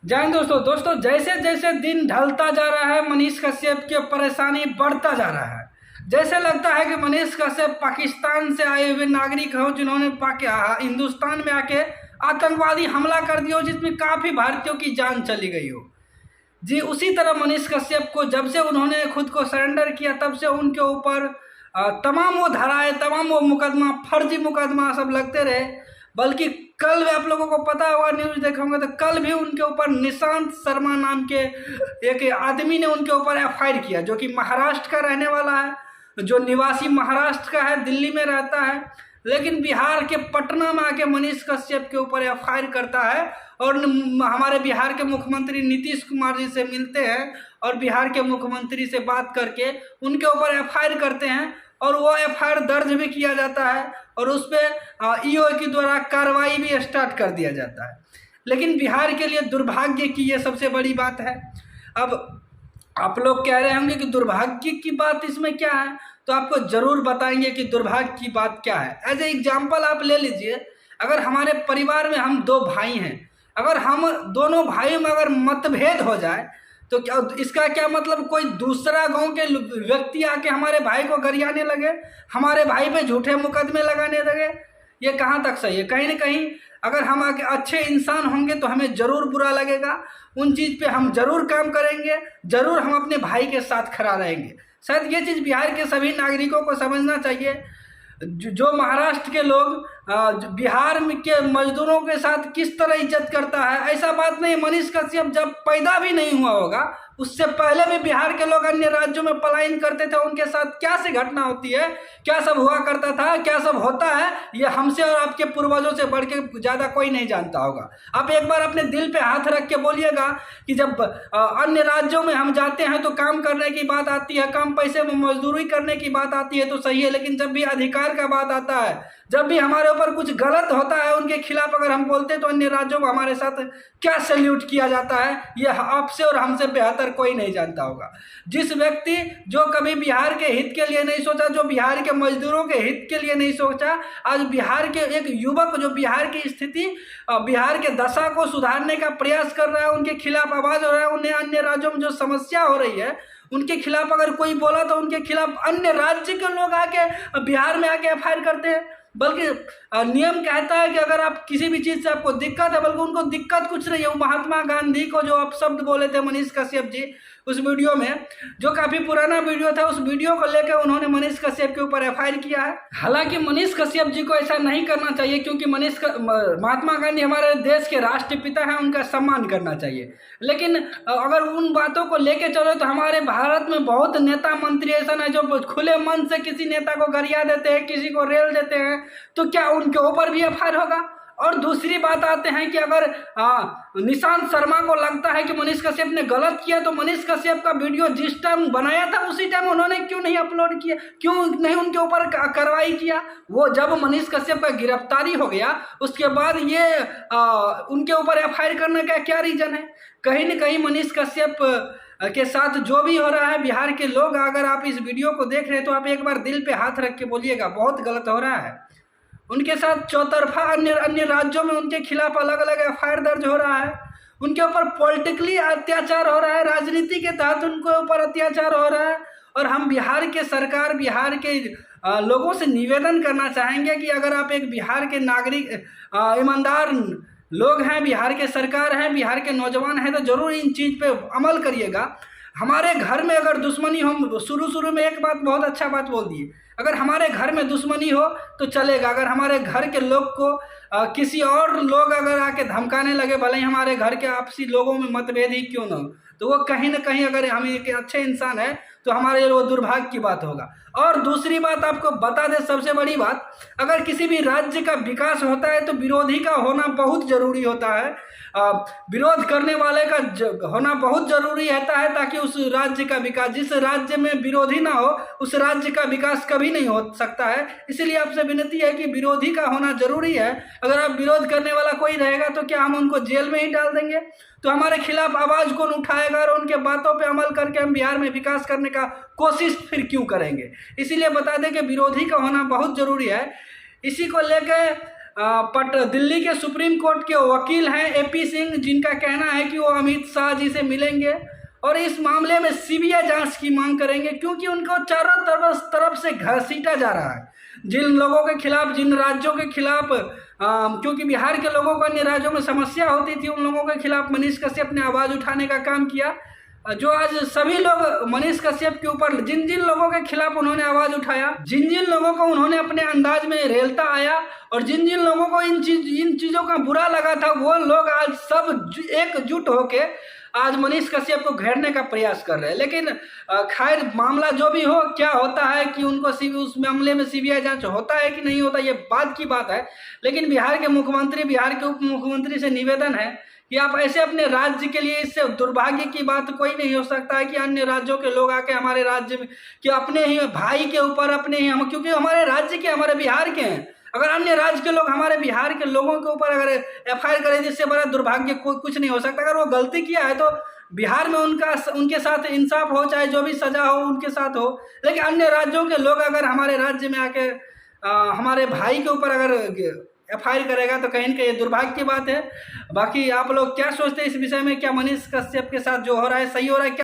जय हिंद दोस्तों जैसे जैसे दिन ढलता जा रहा है मनीष कश्यप की परेशानी बढ़ता जा रहा है। जैसे लगता है कि मनीष कश्यप पाकिस्तान से आए हुए नागरिक हो जिन्होंने हिंदुस्तान में आके आतंकवादी हमला कर दिया हो जिसमें काफ़ी भारतीयों की जान चली गई हो। जी उसी तरह मनीष कश्यप को जब से उन्होंने खुद को सरेंडर किया तब से उनके ऊपर तमाम वो धाराएं, तमाम वो मुकदमा, फर्जी मुकदमा सब लगते रहे। बल्कि कल भी आप लोगों को पता होगा, न्यूज़ देखे होंगे, तो कल भी उनके ऊपर निशांत शर्मा नाम के एक आदमी ने उनके ऊपर एफआईआर किया, जो कि महाराष्ट्र का रहने वाला है, जो निवासी महाराष्ट्र का है, दिल्ली में रहता है, लेकिन बिहार के पटना में आके मनीष कश्यप के ऊपर एफआईआर करता है और हमारे बिहार के मुख्यमंत्री नीतीश कुमार जी से मिलते हैं और बिहार के मुख्यमंत्री से बात करके उनके ऊपर एफआईआर करते हैं और वो एफआईआर दर्ज भी किया जाता है और उस पर ईओ के द्वारा कार्रवाई भी स्टार्ट कर दिया जाता है। लेकिन बिहार के लिए दुर्भाग्य की ये सबसे बड़ी बात है। अब आप लोग कह रहे होंगे कि दुर्भाग्य की बात इसमें क्या है, तो आपको जरूर बताएंगे कि दुर्भाग्य की बात क्या है। एज ए एग्जाम्पल आप ले लीजिए, अगर हमारे परिवार में हम दो भाई हैं, अगर हम दोनों भाइयों में अगर मतभेद हो जाए तो क्या इसका क्या मतलब कोई दूसरा गांव के व्यक्ति आके हमारे भाई को गरियाने लगे, हमारे भाई पे झूठे मुकदमे लगाने लगे? ये कहाँ तक सही है? कहीं ना कहीं अगर हम आगे अच्छे इंसान होंगे तो हमें ज़रूर बुरा लगेगा, उन चीज़ पे हम ज़रूर काम करेंगे, ज़रूर हम अपने भाई के साथ खड़ा रहेंगे। शायद ये चीज़ बिहार के सभी नागरिकों को समझना चाहिए। जो महाराष्ट्र के लोग बिहार में के मजदूरों के साथ किस तरह इज्जत करता है, ऐसा बात नहीं। मनीष कश्यप जब पैदा भी नहीं हुआ होगा उससे पहले भी बिहार के लोग अन्य राज्यों में पलायन करते थे, उनके साथ क्या सी घटना होती है, क्या सब हुआ करता था, क्या सब होता है, ये हमसे और आपके पूर्वजों से बढ़ के ज़्यादा कोई नहीं जानता होगा। आप एक बार अपने दिल पे हाथ रख के बोलिएगा कि जब अन्य राज्यों में हम जाते हैं तो काम करने की बात आती है, कम पैसे में मजदूरी करने की बात आती है तो सही है, लेकिन जब भी अधिकार का बात आता है, जब भी हमारे ऊपर कुछ गलत होता है उनके खिलाफ अगर हम बोलते हैं तो अन्य राज्यों में हमारे साथ क्या सैल्यूट किया जाता है, ये आपसे और हमसे बेहतर कोई नहीं जानता होगा। जिस व्यक्ति जो कभी बिहार के हित के लिए नहीं सोचा, जो बिहार के मजदूरों के हित के लिए नहीं सोचा, आज बिहार के एक युवक जो बिहार की स्थिति, बिहार के दशा को सुधारने का प्रयास कर रहा है, उनके खिलाफ आवाज हो रहा है, उन्हें अन्य राज्यों में जो समस्या हो रही है उनके खिलाफ अगर कोई बोला तो उनके खिलाफ अन्य राज्य के लोग आके बिहार में आके एफआईआर करते हैं। बल्कि नियम कहता है कि अगर आप किसी भी चीज़ से आपको दिक्कत है, बल्कि उनको दिक्कत कुछ नहीं है। वो महात्मा गांधी को जो अपशब्द बोले थे मनीष कश्यप जी उस वीडियो में, जो काफ़ी पुराना वीडियो था, उस वीडियो को लेकर उन्होंने मनीष कश्यप के ऊपर एफआईआर किया है। हालांकि मनीष कश्यप जी को ऐसा नहीं करना चाहिए, क्योंकि महात्मा गांधी हमारे देश के राष्ट्रपिता हैं, उनका सम्मान करना चाहिए। लेकिन अगर उन बातों को लेके चलो तो हमारे भारत में बहुत नेता मंत्री ऐसा है जो खुले मन से किसी नेता को गरिया देते हैं, किसी को रेल देते हैं, तो क्या उनके ऊपर भी एफआईआर होगा? और दूसरी बात आते हैं कि अगर निशांत शर्मा को लगता है कि मनीष कश्यप ने गलत किया तो मनीष कश्यप का वीडियो जिस टाइम बनाया था उसी टाइम उन्होंने क्यों नहीं अपलोड किया, क्यों नहीं उनके ऊपर कार्रवाई किया? वो जब मनीष कश्यप का गिरफ्तारी हो गया उसके बाद ये उनके ऊपर एफआईआर करने का क्या रीजन है? कहीं ना कहीं मनीष कश्यप के साथ जो भी हो रहा है, बिहार के लोग अगर आप इस वीडियो को देख रहे हैं तो आप एक बार दिल पे हाथ रख के बोलिएगा बहुत गलत हो रहा है। उनके साथ चौतरफा अन्य राज्यों में उनके खिलाफ अलग अलग एफआईआर दर्ज हो रहा है, उनके ऊपर पॉलिटिकली अत्याचार हो रहा है, राजनीति के तहत उनके ऊपर अत्याचार हो रहा है। और हम बिहार के सरकार, बिहार के लोगों से निवेदन करना चाहेंगे कि अगर आप एक बिहार के नागरिक, ईमानदार लोग हैं, बिहार के सरकार हैं, बिहार के नौजवान हैं, तो ज़रूर इन चीज़ पे अमल करिएगा। हमारे घर में अगर दुश्मनी, हम शुरू में एक बात बहुत अच्छा बात बोल दिए, अगर हमारे घर में दुश्मनी हो तो चलेगा। अगर हमारे घर के लोग को किसी और लोग अगर आके धमकाने लगे, भले ही हमारे घर के आपसी लोगों में मतभेद ही क्यों ना हो, तो वो कहीं ना कहीं अगर हम एक अच्छे इंसान है तो हमारे लिए वो दुर्भाग्य की बात होगा। और दूसरी बात आपको बता दें, सबसे बड़ी बात, अगर किसी भी राज्य का विकास होता है तो विरोधी का होना बहुत ज़रूरी होता है। विरोध करने वाले का होना बहुत ज़रूरी रहता है, ताकि उस राज्य का विकास, जिस राज्य में विरोधी ना हो उस राज्य का विकास कभी नहीं हो सकता है। इसीलिए आपसे विनती है कि विरोधी का होना ज़रूरी है। अगर आप विरोध करने वाला कोई रहेगा तो क्या हम उनको जेल में ही डाल देंगे? तो हमारे खिलाफ आवाज़ कौन उठाएगा और उनके बातों पे अमल करके हम बिहार में विकास करने का कोशिश फिर क्यों करेंगे? इसीलिए बता दें कि विरोधी का होना बहुत ज़रूरी है। इसी को लेकर बट दिल्ली के सुप्रीम कोर्ट के वकील हैं एपी सिंह, जिनका कहना है कि वो अमित शाह जी से मिलेंगे और इस मामले में सीबीआई जांच की मांग करेंगे, क्योंकि उनको चारों तरफ से घसीटा जा रहा है। जिन लोगों के खिलाफ, जिन राज्यों के खिलाफ, क्योंकि बिहार के लोगों को अन्य राज्यों में समस्या होती थी, उन लोगों के खिलाफ मनीष कश्यप ने आवाज़ उठाने का काम किया। जो आज सभी लोग मनीष कश्यप के ऊपर, जिन जिन लोगों के खिलाफ उन्होंने आवाज़ उठाया, जिन जिन लोगों को उन्होंने अपने अंदाज में रेलता आया और जिन जिन लोगों को इन चीज़ों का बुरा लगा था, वो लोग आज सब एकजुट होके आज मनीष कश्यप को घेरने का प्रयास कर रहे हैं। लेकिन खैर, मामला जो भी हो, क्या होता है कि उनको उस मामले में सीबीआई जांच होता है कि नहीं होता, ये बात की बात है। लेकिन बिहार के मुख्यमंत्री, बिहार के उप मुख्यमंत्री से निवेदन है कि आप ऐसे अपने राज्य के लिए, इससे दुर्भाग्य की बात कोई नहीं हो सकता है कि अन्य राज्यों के लोग आके हमारे राज्य में, कि अपने ही भाई के ऊपर, अपने ही हम, क्योंकि हमारे राज्य के, हमारे बिहार के हैं, अगर अन्य राज्य के लोग हमारे बिहार के लोगों के ऊपर अगर एफआईआर करें, जिससे बड़ा दुर्भाग्य कुछ नहीं हो सकता। अगर वो गलती किया है तो बिहार में उनके साथ इंसाफ हो, चाहे जो भी सजा हो उनके साथ हो। लेकिन अन्य राज्यों के लोग अगर हमारे राज्य में आके हमारे भाई के ऊपर अगर एफआईआर करेगा तो कहीं ना कहीं दुर्भाग्य की बात है। बाकी आप लोग क्या सोचते हैं इस विषय में? क्या मनीष कश्यप के साथ जो हो रहा है सही हो रहा है? क्या